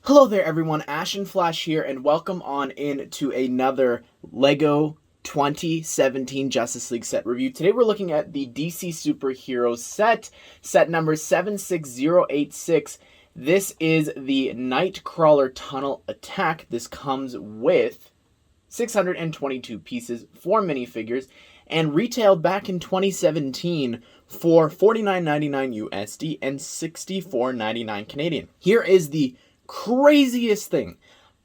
Hello there everyone, Ashnflash here, and welcome on in to another LEGO 2017 Justice League set review. Today we're looking at the DC Superhero set number 76086. This is the Knightcrawler Tunnel Attack. This comes with 622 pieces, 4 minifigures, and retailed back in 2017 for $49.99 USD and $64.99 Canadian. Here is the craziest thing.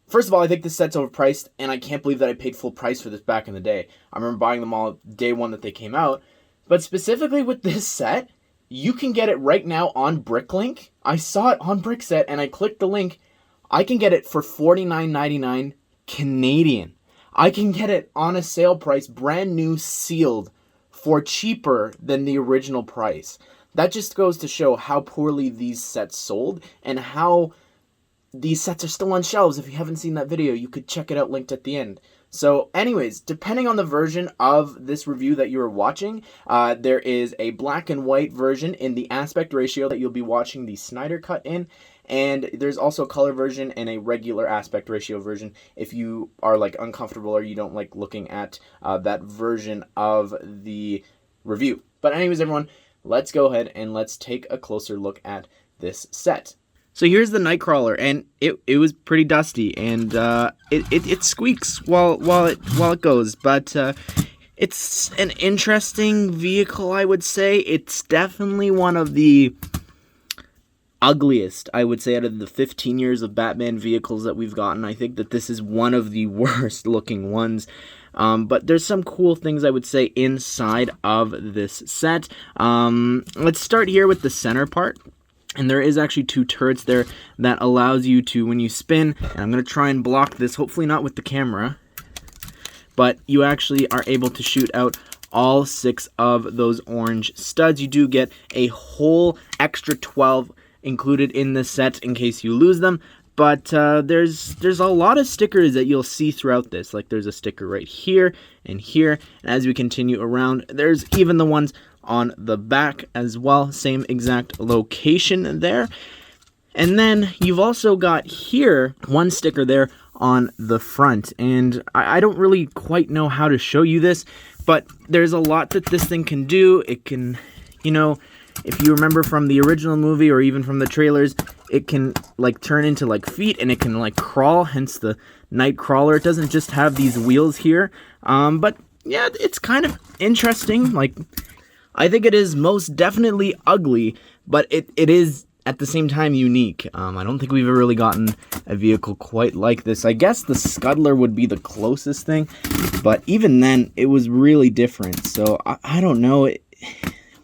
First of all, I think this set's overpriced, and I can't believe that I paid full price for this back in the day. I remember buying them all day one that they came out. But specifically with this set, you can get it right now on Bricklink. I saw it on Brickset, and I clicked the link. I can get it for $49.99 Canadian. I can get it on a sale price, brand new, sealed, for cheaper than the original price. That just goes to show how poorly these sets sold, and how these sets are still on shelves. If you haven't seen that video, you could check it out linked at the end. So anyways, depending on the version of this review that you're watching, there is a black and white version in the aspect ratio that you'll be watching the Snyder cut in. And there's also a color version and a regular aspect ratio version if you are like uncomfortable or you don't like looking at that version of the review. But anyways, everyone, let's go ahead and let's take a closer look at this set. So here's the Knightcrawler, and it was pretty dusty, and it squeaks while it goes, but it's an interesting vehicle, I would say. It's definitely one of the ugliest, I would say, out of the 15 years of Batman vehicles that we've gotten. I think that this is one of the worst looking ones. But there's some cool things, I would say, inside of this set. Let's start here with the center part. And there is actually 2 turrets there that allows you to, when you spin, and I'm going to try and block this, hopefully not with the camera, but you actually are able to shoot out all 6 of those orange studs. You do get a whole extra 12 included in the set in case you lose them, but there's a lot of stickers that you'll see throughout this. Like there's a sticker right here and here, and as we continue around, there's even the ones on the back as well, same exact location there. And then you've also got here one sticker there on the front, and I don't really quite know how to show you this, but there's a lot that this thing can do. It can, you know, if you remember from the original movie or even from the trailers, it can like turn into like feet, and it can like crawl, hence the Knightcrawler. It doesn't just have these wheels here, but yeah, it's kind of interesting. Like, I think it is most definitely ugly, but it is at the same time unique. I don't think we've ever really gotten a vehicle quite like this. I guess the Scuttler would be the closest thing, but even then, it was really different. So I don't know.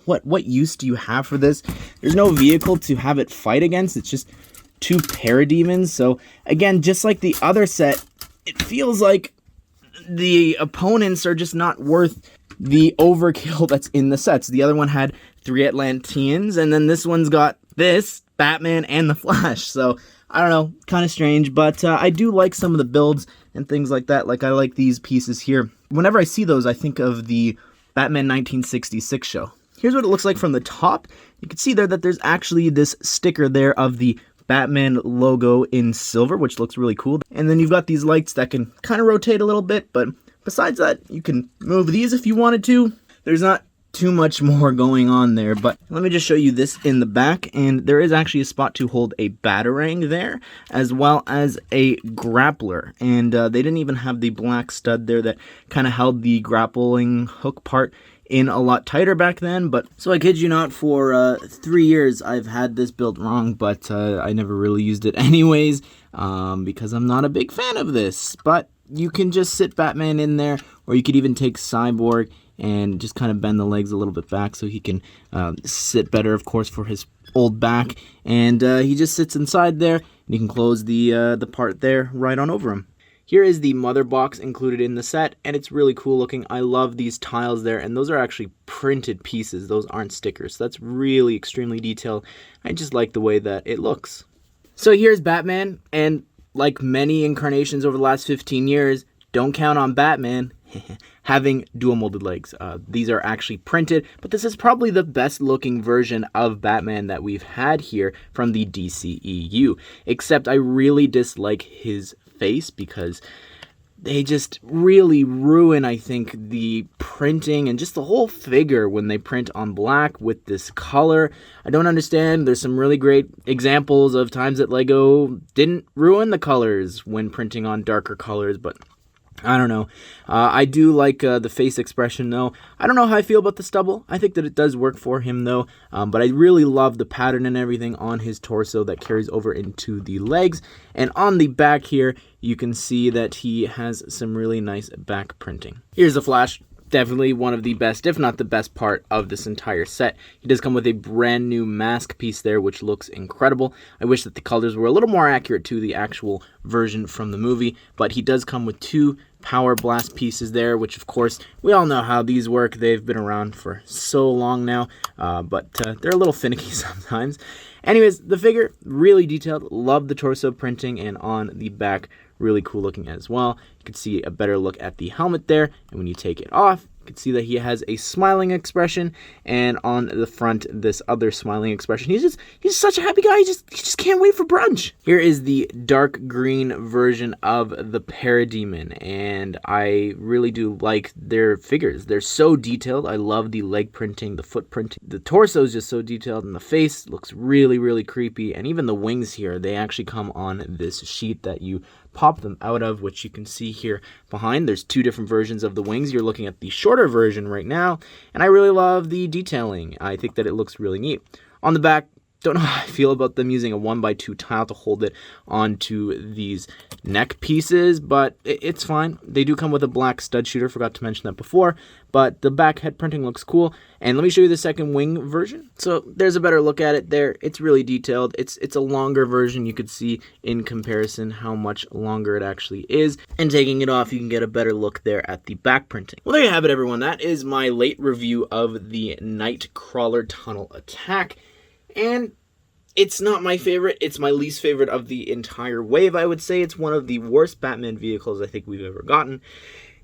What use do you have for this? There's no vehicle to have it fight against. It's just 2 parademons. So again, just like the other set, it feels like the opponents are just not worth the overkill that's in the sets. The other one had 3 Atlanteans, and then this one's got this, Batman, and the Flash. So, I don't know, kind of strange, but I do like some of the builds and things like that. Like, I like these pieces here. Whenever I see those, I think of the Batman 1966 show. Here's what it looks like from the top. You can see there that there's actually this sticker there of the Batman logo in silver, which looks really cool. And then you've got these lights that can kind of rotate a little bit, but besides that, you can move these if you wanted to. There's not too much more going on there, but let me just show you this in the back, and there is actually a spot to hold a Batarang there, as well as a grappler, and they didn't even have the black stud there that kind of held the grappling hook part in a lot tighter back then. But so I kid you not, for 3 years I've had this built wrong, but I never really used it anyways, because I'm not a big fan of this. But you can just sit Batman in there, or you could even take Cyborg and just kind of bend the legs a little bit back so he can sit better, of course, for his old back. And he just sits inside there, and you can close the part there right on over him. Here is the mother box included in the set, and it's really cool looking. I love these tiles there, and those are actually printed pieces. Those aren't stickers. So that's really extremely detailed. I just like the way that it looks. So here's Batman, and like many incarnations over the last 15 years, don't count on Batman. having dual molded legs. These are actually printed, but this is probably the best looking version of Batman that we've had here from the DCEU, except I really dislike his face because they just really ruin, I think, the printing and just the whole figure when they print on black with this color. I don't understand. There's some really great examples of times that Lego didn't ruin the colors when printing on darker colors, but I don't know. I do like the face expression, though. I don't know how I feel about the stubble. I think that it does work for him, though. But I really love the pattern and everything on his torso that carries over into the legs. And on the back here, you can see that he has some really nice back printing. Here's the Flash. Definitely one of the best, if not the best part of this entire set. He does come with a brand new mask piece there, which looks incredible. I wish that the colors were a little more accurate to the actual version from the movie, but he does come with 2 power blast pieces there, which of course, we all know how these work. They've been around for so long now, but they're a little finicky sometimes. Anyways, the figure, really detailed. Love the torso printing, and on the back, really cool looking as well. You can see a better look at the helmet there, and when you take it off, you can see that he has a smiling expression, and on the front, this other smiling expression. He's such a happy guy. He just can't wait for brunch. Here is the dark green version of the Parademon, and I really do like their figures. They're so detailed. I love the leg printing, the foot printing. The torso is just so detailed, and the face looks really, really creepy, and even the wings here, they actually come on this sheet that you pop them out of, which you can see here behind. There's 2 different versions of the wings. You're looking at the shorter version right now, and I really love the detailing. I think that it looks really neat. On the back, don't know how I feel about them using a 1x2 tile to hold it onto these neck pieces, but it's fine. They do come with a black stud shooter, forgot to mention that before, but the back head printing looks cool. And let me show you the second wing version. So there's a better look at it there. It's really detailed. It's a longer version. You could see in comparison how much longer it actually is. And taking it off, you can get a better look there at the back printing. Well, there you have it, everyone. That is my late review of the Knightcrawler Tunnel Attack. And it's not my favorite. It's my least favorite of the entire wave, I would say. It's one of the worst Batman vehicles I think we've ever gotten.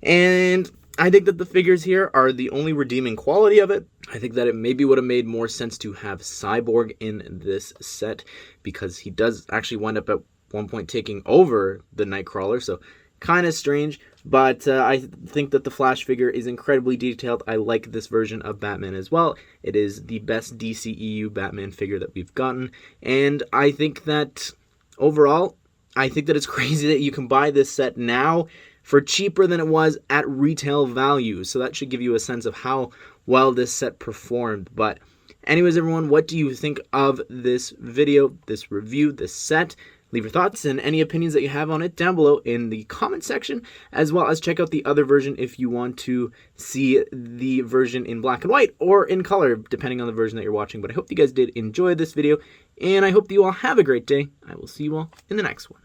And I think that the figures here are the only redeeming quality of it. I think that it maybe would have made more sense to have Cyborg in this set, because he does actually wind up at one point taking over the Knightcrawler, so kind of strange. But I think that the Flash figure is incredibly detailed. I like this version of Batman as well. It is the best DCEU Batman figure that we've gotten. And I think that overall, I think that it's crazy that you can buy this set now for cheaper than it was at retail value. So that should give you a sense of how well this set performed. But anyways, everyone, what do you think of this video, this review, this set? Leave your thoughts and any opinions that you have on it down below in the comment section, as well as check out the other version if you want to see the version in black and white or in color, depending on the version that you're watching. But I hope you guys did enjoy this video, and I hope that you all have a great day. I will see you all in the next one.